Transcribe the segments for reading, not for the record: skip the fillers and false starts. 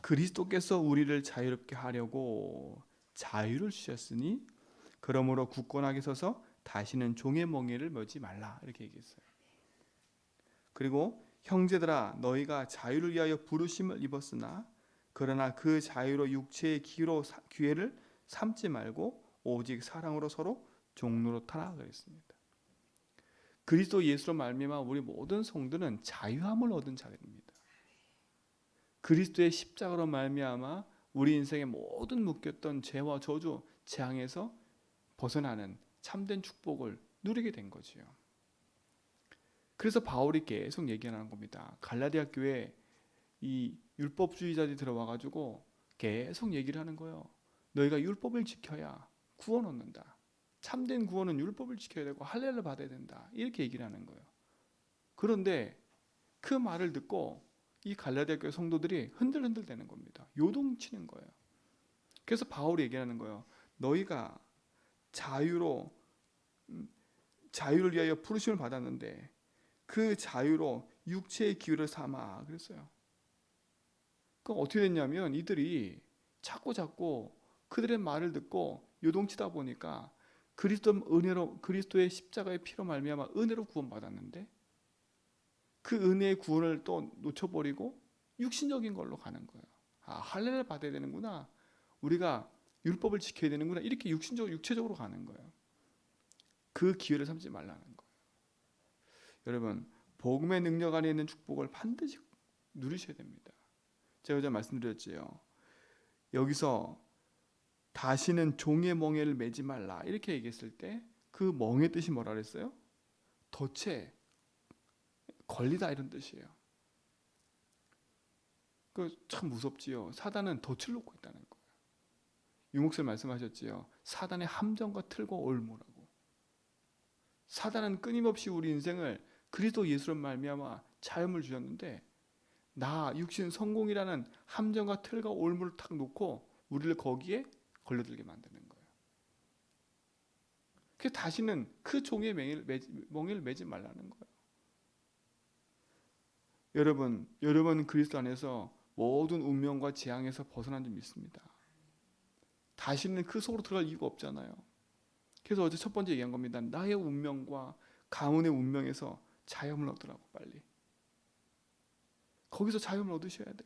그리스도께서 우리를 자유롭게 하려고 자유를 주셨으니 그러므로 굳건하게 서서 다시는 종의 멍에를 메지 말라 이렇게 얘기했어요. 그리고 형제들아 너희가 자유를 위하여 부르심을 입었으나 그러나 그 자유로 육체의 기회를 삼지 말고 오직 사랑으로 서로 종노릇하라 그랬습니다. 그리스도 예수로 말미암아 우리 모든 성도는 자유함을 얻은 자들입니다. 그리스도의 십자가로 말미암아 우리 인생의 모든 묶였던 죄와 저주, 재앙에서 벗어나는 참된 축복을 누리게 된 거지요. 그래서 바울이 계속 얘기하는 겁니다. 갈라디아 교회에 이 율법주의자들이 들어와가지고 계속 얘기를 하는 거예요. 너희가 율법을 지켜야 구원 얻는다. 참된 구원은 율법을 지켜야 되고 할례를 받아야 된다. 이렇게 얘기를 하는 거예요. 그런데 그 말을 듣고 이 갈라디아 교회 성도들이 흔들흔들 되는 겁니다. 요동치는 거예요. 그래서 바울이 얘기하는 거예요. 너희가 자유를 위하여 부르심을 받았는데 그 자유로 육체의 기회를 삼아 그랬어요. 그럼 어떻게 됐냐면 이들이 자꾸 그들의 말을 듣고 요동치다 보니까 그리스도의 십자가의 피로 말미암아 은혜로 구원받았는데 그 은혜의 구원을 또 놓쳐버리고 육신적인 걸로 가는 거예요. 할례를 받아야 되는구나. 우리가 율법을 지켜야 되는구나. 이렇게 육체적으로 가는 거예요. 그 기회를 삼지 말라는 거예요. 여러분, 복음의 능력 안에 있는 축복을 반드시 누리셔야 됩니다. 제가 어제 말씀드렸지요. 여기서 다시는 종의 멍에를 매지 말라 이렇게 얘기했을 때 그 멍의 뜻이 뭐라 그랬어요? 덫에 걸리다 이런 뜻이에요. 그 참 무섭지요. 사단은 덫을 놓고 있다는 거예요. 유목사님 말씀하셨지요. 사단의 함정과 틀과 올무라고. 사단은 끊임없이 우리 인생을 그리스도 예수로 말미암아 자유를 주셨는데 나 육신 성공이라는 함정과 틀과 올무를 탁 놓고 우리를 거기에 걸려들게 만드는 거예요. 그래서 다시는 그 종의 멍에를 매지 말라는 거예요. 여러분 그리스도 안에서 모든 운명과 재앙에서 벗어난 줄 믿습니다. 다시는 그 속으로 들어갈 이유가 없잖아요. 그래서 어제 첫 번째 얘기한 겁니다. 나의 운명과 가문의 운명에서 자유함을 얻으라고 빨리. 거기서 자유함을 얻으셔야 돼.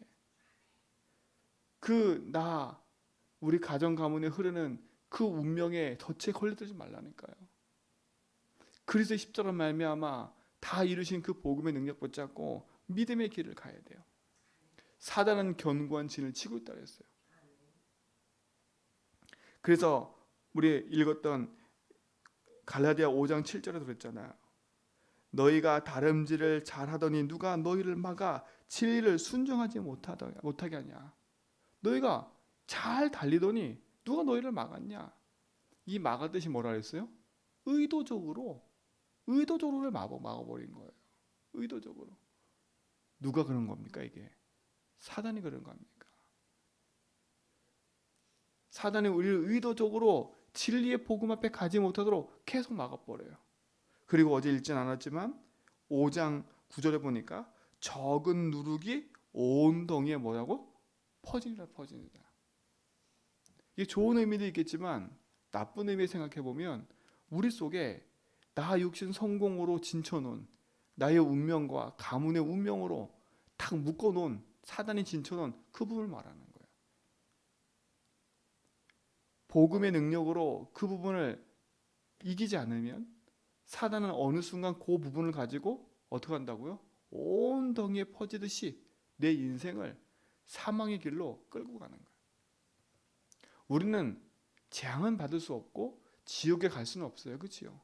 우리 가정 가문에 흐르는 그 운명의 덫에 걸려들지 말라니까요. 그리스도의 십자가로 말미암아 다 이루신 그 복음의 능력 붙잡고 믿음의 길을 가야 돼요. 사단은 견고한 진을 치고 있다 그랬어요. 그래서 우리 읽었던 갈라디아 5장 7절에도 그랬잖아요. 너희가 다름질을 잘하더니 누가 너희를 막아 진리를 순종하지 못하게 하냐. 너희가 잘 달리더니 누가 너희를 막았냐. 이 막았듯이 뭐라 그랬어요? 의도적으로 막아버린 거예요. 의도적으로. 누가 그런 겁니까 이게? 사단이 그런 겁니까? 사단이 우리를 의도적으로 진리의 복음 앞에 가지 못하도록 계속 막아버려요. 그리고 어제 읽진 않았지만 5장 9절에 보니까 적은 누룩이 온 덩이에 뭐라고? 퍼지니라. 이게 좋은 의미도 있겠지만 나쁜 의미 생각해보면 우리 속에 나 육신 성공으로 진쳐놓은 나의 운명과 가문의 운명으로 탁 묶어놓은 사단이 진쳐놓은 그 부분을 말하는 거예요. 복음의 능력으로 그 부분을 이기지 않으면 사단은 어느 순간 그 부분을 가지고 어떻게 한다고요? 온 덩이에 퍼지듯이 내 인생을 사망의 길로 끌고 가는 거예요. 우리는 재앙은 받을 수 없고 지옥에 갈 수는 없어요. 그렇죠?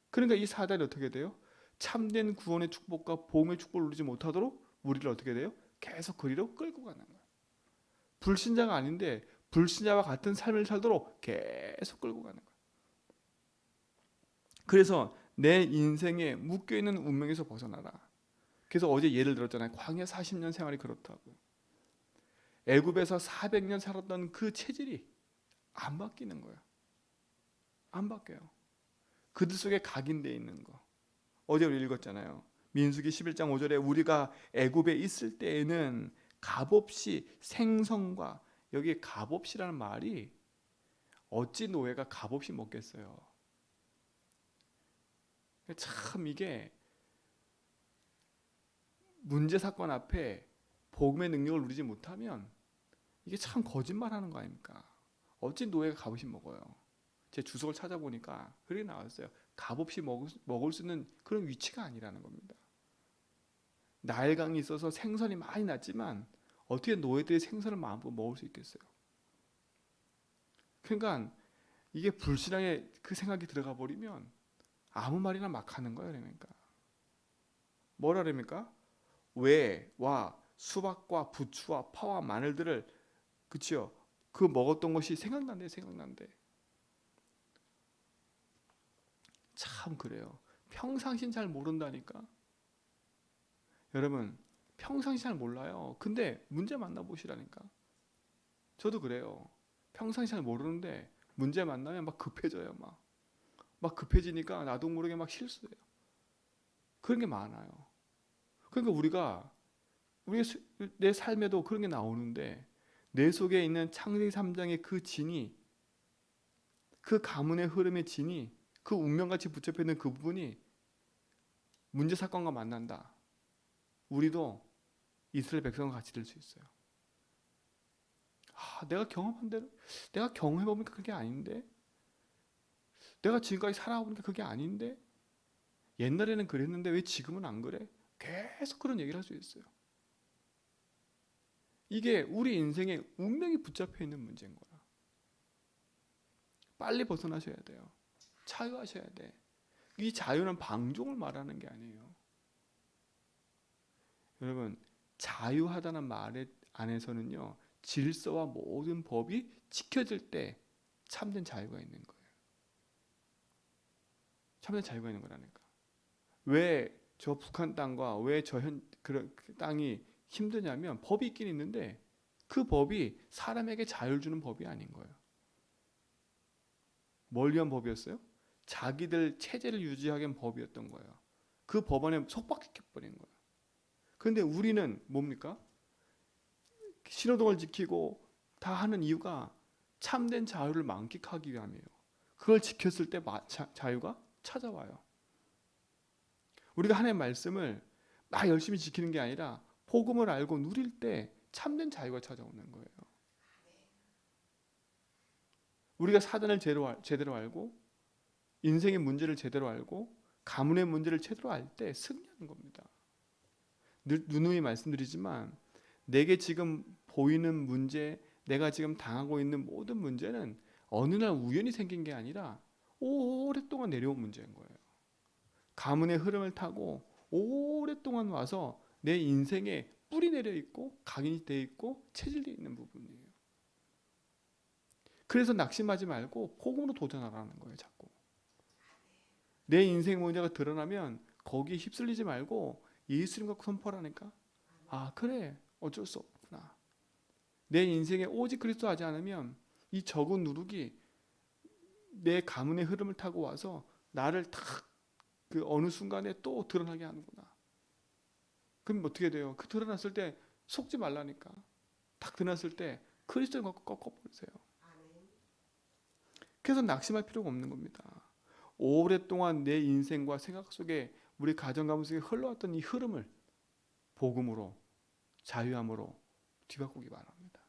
그러니까 이 사단이 어떻게 돼요? 참된 구원의 축복과 복음의 축복을 누리지 못하도록 우리를 어떻게 돼요? 계속 그리로 끌고 가는 거예요. 불신자가 아닌데 불신자와 같은 삶을 살도록 계속 끌고 가는 거예요. 그래서 내 인생에 묶여있는 운명에서 벗어나라. 그래서 어제 예를 들었잖아요. 광야 40년 생활이 그렇다고요. 애굽에서 400년 살았던 그 체질이 안 바뀌는 거예요. 안 바뀌어요. 그들 속에 각인되어 있는 거. 어제 우리 읽었잖아요. 민수기 11장 5절에 우리가 애굽에 있을 때에는 값없이 생선과, 여기에 값없이라는 말이 어찌 노예가 값없이 먹겠어요. 참 이게 문제 사건 앞에 복음의 능력을 누리지 못하면 이게 참 거짓말하는 거 아닙니까? 어찌 노예가 값없이 먹어요. 제 주석을 찾아보니까 그렇게 나왔어요. 값없이 먹을 수 있는 그런 위치가 아니라는 겁니다. 나일강이 있어서 생선이 많이 났지만 어떻게 노예들이 생선을 마음껏 먹을 수 있겠어요? 그러니까 이게 불신앙에 그 생각이 들어가 버리면 아무 말이나 막 하는 거예요. 그러니까 뭐라 그럽니까? 와 수박과 부추와 파와 마늘들을, 그치요? 그 먹었던 것이 생각난대. 참 그래요. 평상시는 잘 모른다니까. 여러분 평상시 잘 몰라요. 근데 문제 만나보시라니까. 저도 그래요. 평상시 잘 모르는데 문제 만나면 막 급해져요. 막 급해지니까 나도 모르게 막 실수해요. 그런 게 많아요. 그러니까 내 삶에도 그런 게 나오는데, 내 속에 있는 창세기 3장의 그 진이, 그 가문의 흐름의 진이, 그 운명같이 붙잡혀 있는 그 부분이 문제 사건과 만난다. 우리도 이스라엘 백성과 같이 될 수 있어요. 내가 경험한 대로, 내가 경험해보니까 그게 아닌데, 내가 지금까지 살아보니까 그게 아닌데, 옛날에는 그랬는데 왜 지금은 안 그래? 계속 그런 얘기를 할 수 있어요. 이게 우리 인생에 운명이 붙잡혀 있는 문제인 거야. 빨리 벗어나셔야 돼요. 자유하셔야 돼. 이 자유는 방종을 말하는 게 아니에요. 여러분, 자유하다는 말 안에서는요, 질서와 모든 법이 지켜질 때 참된 자유가 있는 거예요. 참된 자유가 있는 거라니까. 왜 저 북한 땅과 왜 저 그런 땅이 힘드냐면, 법이 있긴 있는데 그 법이 사람에게 자유를 주는 법이 아닌 거예요. 뭘 위한 법이었어요? 자기들 체제를 유지하기 위한 법이었던 거예요. 그 법 안에 속박시켜버린 거예요. 그런데 우리는 뭡니까? 신호등을 지키고 다 하는 이유가 참된 자유를 만끽하기 위함이에요. 그걸 지켰을 때 자유가 찾아와요. 우리가 하나님의 말씀을 막 열심히 지키는 게 아니라 복음을 알고 누릴 때 참된 자유가 찾아오는 거예요. 우리가 사단을 제대로 알고 인생의 문제를 제대로 알고 가문의 문제를 제대로 알 때 승리하는 겁니다. 누누이 말씀드리지만 내게 지금 보이는 문제, 내가 지금 당하고 있는 모든 문제는 어느 날 우연히 생긴 게 아니라 오랫동안 내려온 문제인 거예요. 가문의 흐름을 타고 오랫동안 와서 내 인생에 뿌리 내려 있고 각인이 되어 있고 체질되어 있는 부분이에요. 그래서 낙심하지 말고 복음으로 도전하라는 거예요. 자꾸 내 인생 문제가 드러나면 거기에 휩쓸리지 말고 예수님 갖고 선포하라니까. 그래, 어쩔 수 없구나. 내 인생에 오직 그리스도 하지 않으면 이 적은 누룩이 내 가문의 흐름을 타고 와서 나를 탁 그 어느 순간에 또 드러나게 하는구나. 그럼 어떻게 돼요? 그 드러났을 때 속지 말라니까. 딱 드러났을 때 그리스도를 갖고 꺾어버리세요. 그래서 낙심할 필요가 없는 겁니다. 오랫동안 내 인생과 생각 속에, 우리 가정 가문 속에 흘러왔던 이 흐름을 복음으로, 자유함으로 뒤바꾸기 바랍니다.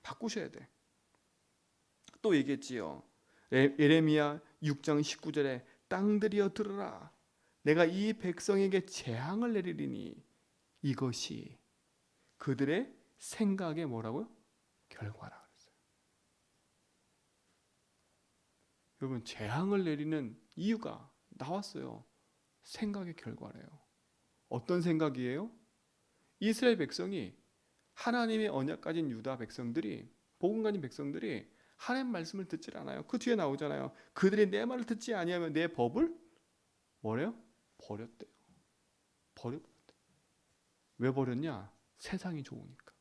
바꾸셔야 돼. 또 얘기했지요. 예레미야 6장 19절에 땅들이여 들으라. 내가 이 백성에게 재앙을 내리리니 이것이 그들의 생각의 뭐라고요? 결과라 그랬어요. 여러분, 재앙을 내리는 이유가 나왔어요. 생각의 결과래요. 어떤 생각이에요? 이스라엘 백성이, 하나님의 언약 가진 유다 백성들이, 복음 가진 백성들이 하나님 말씀을 듣질 않아요. 그 뒤에 나오잖아요. 그들이 내 말을 듣지 아니하면 내 법을 뭐래요? 버렸대요. 버렸대. 왜 버렸냐? 세상이 좋으니까.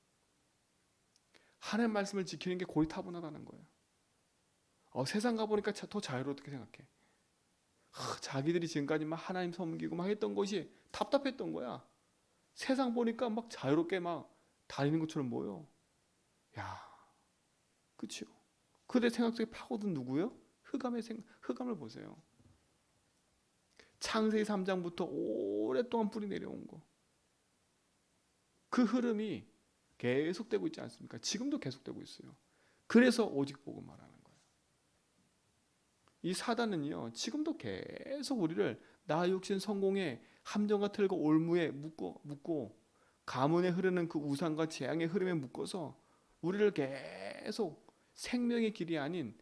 하나님 말씀을 지키는 게 고리타분하다는 거예요. 세상 가보니까 더 자유롭게 생각해. 자기들이 지금까지 막 하나님 섬기고 막 했던 것이 답답했던 거야. 세상 보니까 막 자유롭게 막 다니는 것처럼 보여. 야, 그치요? 그대 생각 속에 파고든 누구요? 흑암을 보세요. 창세기 3장부터 오랫동안 뿌리 내려온 거. 그 흐름이 계속되고 있지 않습니까? 지금도 계속되고 있어요. 그래서 오직 보고 말하는 거예요. 이 사단은요, 지금도 계속 우리를 나 육신 성공에 함정과 틀과 올무에 묶고 가문에 흐르는 그 우상과 재앙의 흐름에 묶어서 우리를 계속 생명의 길이 아닌,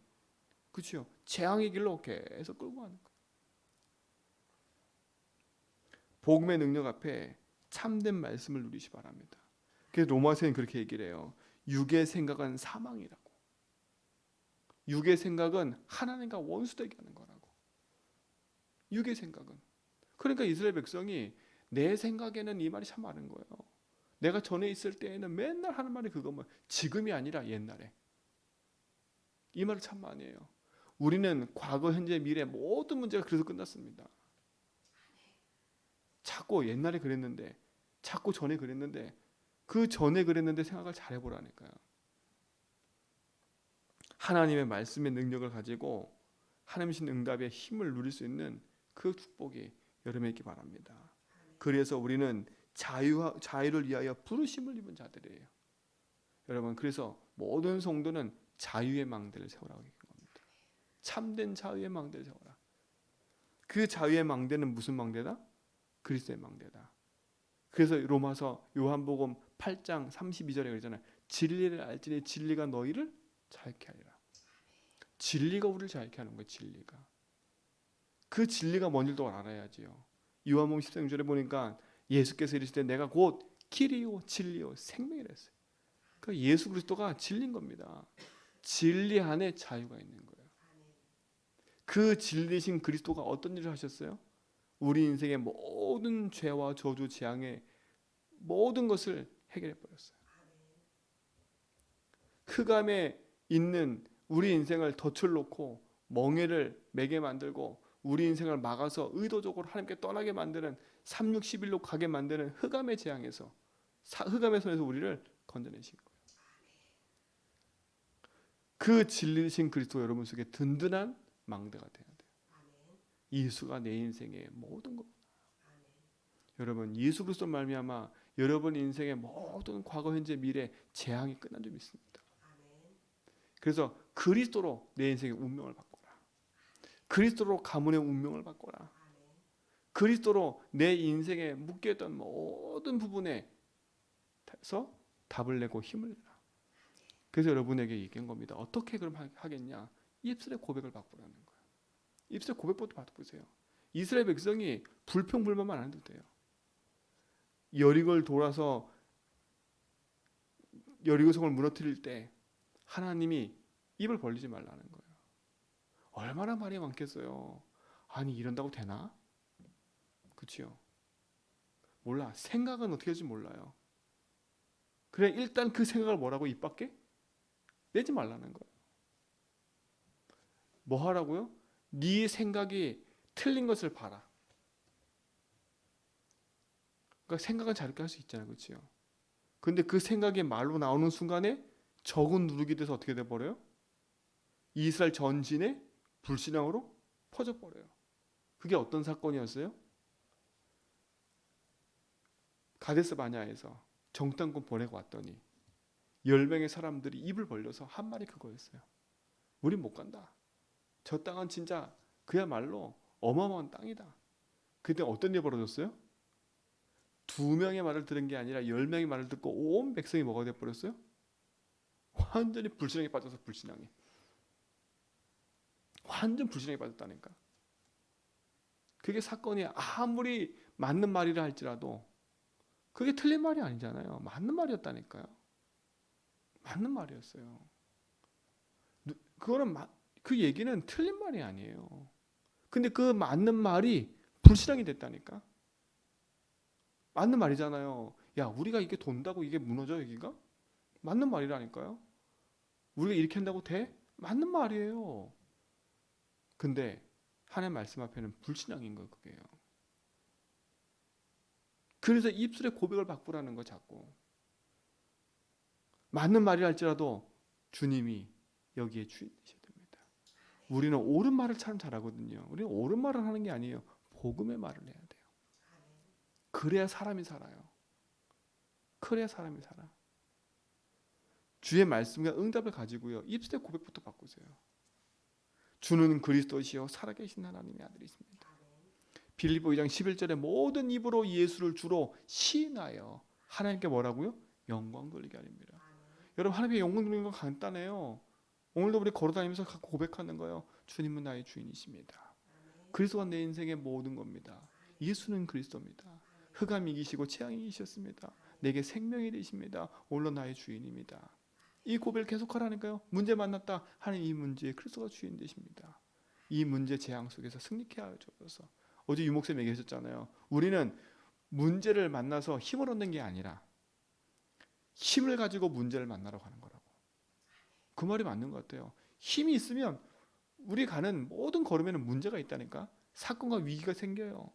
그렇죠? 재앙의 길로 계속 끌고 가는 거예요. 복음의 능력 앞에 참된 말씀을 누리시 바랍니다. 그래서 로마서는 그렇게 얘기를 해요. 육의 생각은 사망이라고. 육의 생각은 하나님과 원수되게 하는 거라고. 육의 생각은. 그러니까 이스라엘 백성이 내 생각에는 이 말이 참 많은 거예요. 내가 전에 있을 때에는 맨날 하는 말이 그거면 지금이 아니라 옛날에. 이 말을 참 많이 해요. 우리는 과거, 현재, 미래 모든 문제가 그래서 끝났습니다. 자꾸 옛날에 그랬는데, 자꾸 전에 그랬는데, 그 전에 그랬는데 생각을 잘 해보라니까요. 하나님의 말씀의 능력을 가지고 하나님신 응답의 힘을 누릴 수 있는 그 축복이 여러분에게 있기 바랍니다. 그래서 우리는 자유를 위하여 부르심을 입은 자들이에요. 여러분, 그래서 모든 성도는 자유의 망대를 세우라고 얘기한 겁니다. 참된 자유의 망대를 세우라. 그 자유의 망대는 무슨 망대다? 그리스도의 망대다. 그래서 로마서 요한복음 8장 32절에 그러잖아요. 진리를 알지니 진리가 너희를 자유케 하리라. 진리가 우리를 자유케 하는 거예요. 진리가. 그 진리가 뭔지도 알아야지요. 요한복음 13절에 보니까 예수께서 이르시되 내가 곧 길이요 진리요 생명이라 했어요. 그러니까 예수 그리스도가 진리인 겁니다. 진리 안에 자유가 있는 거예요. 그 진리신 그리스도가 어떤 일을 하셨어요? 우리 인생의 모든 죄와 저주, 재앙의 모든 것을 해결해 버렸어요. 흑암에 있는 우리 인생을 덫을 놓고 멍에를 매게 만들고 우리 인생을 막아서 의도적으로 하나님께 떠나게 만드는 3611로 가게 만드는 흑암의 재앙에서 흑암의 손에서 우리를 건져내신 거예요. 그 진리신 그리스도 여러분 속에 든든한 망대가 돼야 돼요. 예수가 내 인생의 모든 것. 여러분, 예수 그리스도 말미암아 여러분 인생의 모든 과거, 현재, 미래 재앙이 끝난 줄 믿습니다. 그래서 그리스도로 내 인생의 운명을 바꿔라. 그리스도로 가문의 운명을 바꿔라. 그리스도로 내 인생에 묶여있던 모든 부분에서 답을 내고 힘을 내라. 그래서 여러분에게 얘기한 겁니다. 어떻게 그럼 하겠냐? 입술의 고백을 바꾸라는 거예요. 입술의 고백부터 바꾸세요. 이스라엘 백성이 불평불만만 안 해도 돼요. 여리고를 돌아서 여리고성을 무너뜨릴 때 하나님이 입을 벌리지 말라는 거예요. 얼마나 말이 많겠어요. 아니 이런다고 되나? 그렇죠? 몰라. 생각은 어떻게 할지 몰라요. 그래 일단 그 생각을 뭐라고 입 밖에 내지 말라는 거예요. 뭐 하라고요? 네 생각이 틀린 것을 봐라. 그러니까 생각은 자유롭게 할 수 있잖아요. 그렇죠? 근데 그 생각이 말로 나오는 순간에 적은 누르기 돼서 어떻게 돼버려요? 이스라엘 전진의 불신앙으로 퍼져버려요. 그게 어떤 사건이었어요? 가데스 바냐에서 정탐꾼 보내고 왔더니 10명의 사람들이 입을 벌려서 한 말이 그거였어요. 우린 못 간다. 저 땅은 진짜 그야말로 어마어마한 땅이다. 그때 어떤 일이 벌어졌어요? 2명의 말을 들은 게 아니라 10명의 말을 듣고 온 백성이 뭐가 돼버렸어요? 완전히 불신앙에 빠져서 불신앙에. 완전 불신앙에 빠졌다니까. 그게 사건이 아무리 맞는 말이라 할지라도 그게 틀린 말이 아니잖아요. 맞는 말이었다니까요. 맞는 말이었어요. 그 얘기는 틀린 말이 아니에요. 근데 그 맞는 말이 불신앙이 됐다니까. 맞는 말이잖아요. 야, 우리가 이게 돈다고 이게 무너져 여기가? 맞는 말이라니까요. 우리가 이렇게 한다고 돼? 맞는 말이에요. 근데 하나님 말씀 앞에는 불신앙인 거예요. 그게요. 그래서 입술의 고백을 바꾸라는 거 자꾸. 맞는 말이랄지라도 주님이 여기에 주인이셔야 됩니다. 우리는 옳은 말을 참 잘하거든요. 우리는 옳은 말을 하는 게 아니에요. 복음의 말을 해야 돼요. 그래야 사람이 살아요. 그래야 사람이 살아. 주의 말씀과 응답을 가지고요. 입술의 고백부터 바꾸세요. 주는 그리스도시요 살아계신 하나님의 아들이십니다. 빌립보 2장 11절에 모든 입으로 예수를 주로 시인하여 하나님께 뭐라고요? 영광 돌리게 하립니다. 여러분, 하나님께 영광 돌리는 건 간단해요. 오늘도 우리 걸어다니면서 고백하는 거예요. 주님은 나의 주인이십니다. 그리스도가 내 인생의 모든 겁니다. 예수는 그리스도입니다. 흑암이 이기시고 재앙이 이기셨습니다. 내게 생명이 되십니다. 오늘도 나의 주인입니다. 이 고백을 계속하라니까요. 문제 만났다. 하나님 이 문제에 그리스도가 주인 되십니다. 이 문제 재앙 속에서 승리케 하여 주옵소서. 어제 유목쌤 얘기하셨잖아요. 우리는 문제를 만나서 힘을 얻는 게 아니라 힘을 가지고 문제를 만나러 가는 거라고. 그 말이 맞는 것 같아요. 힘이 있으면 우리 가는 모든 걸음에는 문제가 있다니까. 사건과 위기가 생겨요.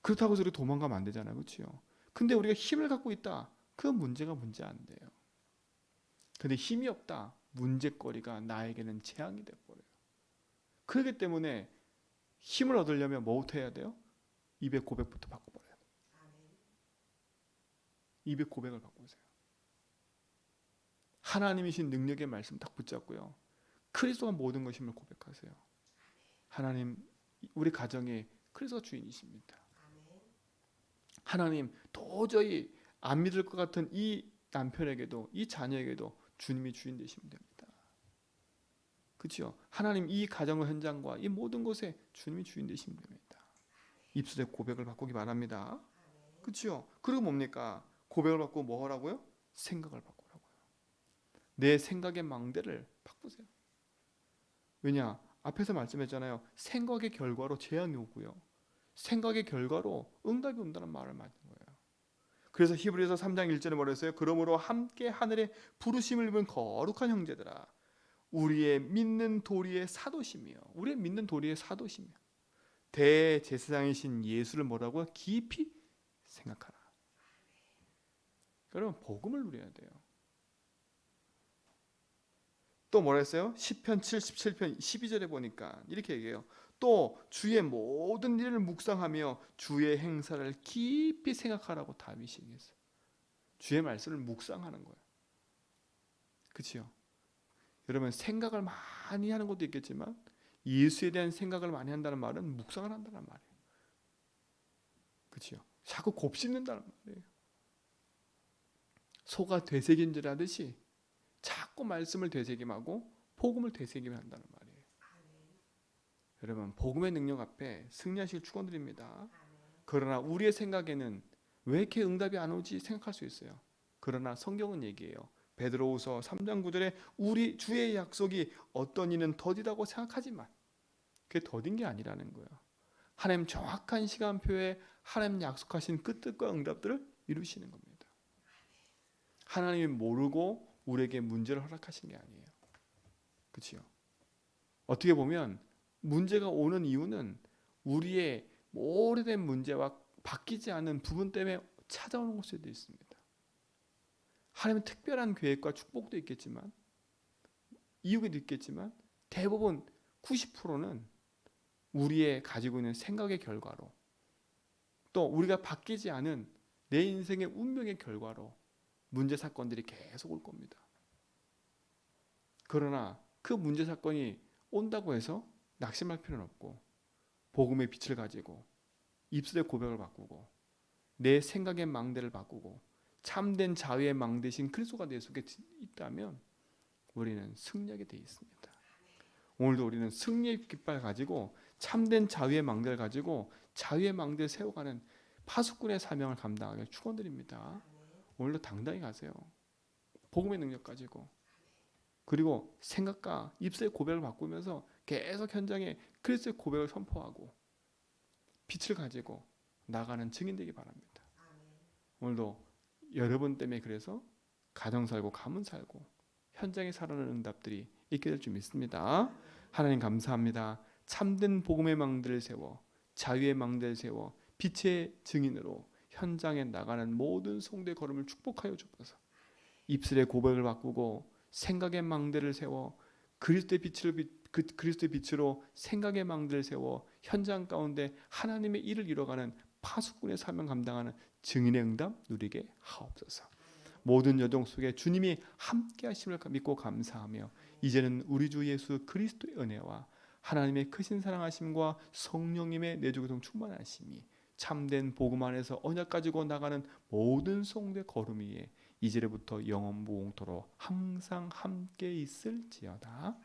그렇다고 해서 우리 도망가면 안 되잖아요. 그렇죠? 근데 우리가 힘을 갖고 있다. 그 문제가 문제 안 돼요. 근데 힘이 없다. 문제거리가 나에게는 재앙이 돼버려요. 그렇기 때문에 힘을 얻으려면 뭐부터 해야 돼요? 입의 고백부터 바꿔버려요. 입의 고백을 바꾸세요. 하나님이신 능력의 말씀 딱 붙잡고요. 그리스도가 모든 것임을 고백하세요. 하나님, 우리 가정에 그리스도가 주인이십니다. 하나님, 도저히 안 믿을 것 같은 이 남편에게도 이 자녀에게도 주님이 주인 되시면 됩니다. 그렇죠? 하나님, 이 가정 현장과 이 모든 곳에 주님이 주인 되시면 됩니다. 입술의 고백을 바꾸기 바랍니다. 그렇죠? 그리고 뭡니까? 고백을 바꾸고 뭐 하라고요? 생각을 바꾸라고요. 내 생각의 망대를 바꾸세요. 왜냐? 앞에서 말씀했잖아요. 생각의 결과로 재앙이 오고요. 생각의 결과로 응답이 온다는 말을 맞는 거예요. 그래서 히브리서 3장 1절에 뭐랬어요? 그러므로 함께 하늘에 부르심을 입은 거룩한 형제들아, 우리의 믿는 도리의 사도시며, 우리의 믿는 도리의 사도시며 대제사장이신 예수를 뭐라고요? 깊이 생각하라. 여러분, 복음을 누려야 돼요. 또 뭐라 했어요? 시편 77편 12절에 보니까 이렇게 얘기해요. 또 주의 모든 일을 묵상하며 주의 행사를 깊이 생각하라고 다윗이 얘기했어요. 주의 말씀을 묵상하는 거예요. 그렇죠? 여러분, 생각을 많이 하는 것도 있겠지만 예수에 대한 생각을 많이 한다는 말은 묵상을 한다는 말이에요. 그렇죠? 자꾸 곱씹는다는 말이에요. 소가 되새김질 하듯이 자꾸 말씀을 되새김하고 복음을 되새김한다는 말이에요. 여러분, 복음의 능력 앞에 승리하실 축원드립니다. 그러나 우리의 생각에는 왜 이렇게 응답이 안 오지 생각할 수 있어요. 그러나 성경은 얘기해요. 베드로후서 3장 9절에 우리 주의 약속이 어떤 이는 더디다고 생각하지만 그게 더딘 게 아니라는 거예요. 하나님 정확한 시간표에 하나님 약속하신 그 뜻과 응답들을 이루시는 겁니다. 하나님이 모르고 우리에게 문제를 허락하신 게 아니에요. 그렇죠? 어떻게 보면 문제가 오는 이유는 우리의 오래된 문제와 바뀌지 않은 부분 때문에 찾아오는 걸 수도 있습니다. 하나님의 특별한 계획과 축복도 있겠지만 이유도 있겠지만 대부분 90%는 우리의 가지고 있는 생각의 결과로 또 우리가 바뀌지 않은 내 인생의 운명의 결과로 문제 사건들이 계속 올 겁니다. 그러나 그 문제 사건이 온다고 해서 낙심할 필요는 없고 복음의 빛을 가지고 입술의 고백을 바꾸고 내 생각의 망대를 바꾸고 참된 자유의 망대신 그리스도가 내 속에 있다면 우리는 승리하게 되어 있습니다. 오늘도 우리는 승리의 깃발 가지고 참된 자유의 망대를 가지고 자유의 망대를 세워가는 파수꾼의 사명을 감당하게 축원드립니다. 오늘도 당당히 가세요. 복음의 능력 가지고. 그리고 생각과 입술의 고백을 바꾸면서 계속 현장에 그리스도의 고백을 선포하고 빛을 가지고 나가는 증인 되기 바랍니다. 오늘도 여러분 때문에 그래서 가정 살고 가문 살고 현장에 살아나는 응답들이 있게 될 줄 믿습니다. 하나님 감사합니다. 참된 복음의 망대를 세워 자유의 망대를 세워 빛의 증인으로 현장에 나가는 모든 성도의 걸음을 축복하여 주옵소서. 입술의 고백을 바꾸고 생각의 망대를 세워 그리스도의 빛으로 생각의 망대를 세워 현장 가운데 하나님의 일을 이뤄가는 파수꾼의 사명 감당하는 증인의 응답 누리게 하옵소서. 모든 여정 속에 주님이 함께 하심을 믿고 감사하며 이제는 우리 주 예수 그리스도의 은혜와 하나님의 크신 사랑하심과 성령님의 내주교통 충만하심이 참된 복음 안에서 언약 가지고 나가는 모든 성도의 걸음 위에 이제부터 영원무궁토록 항상 함께 있을지어다.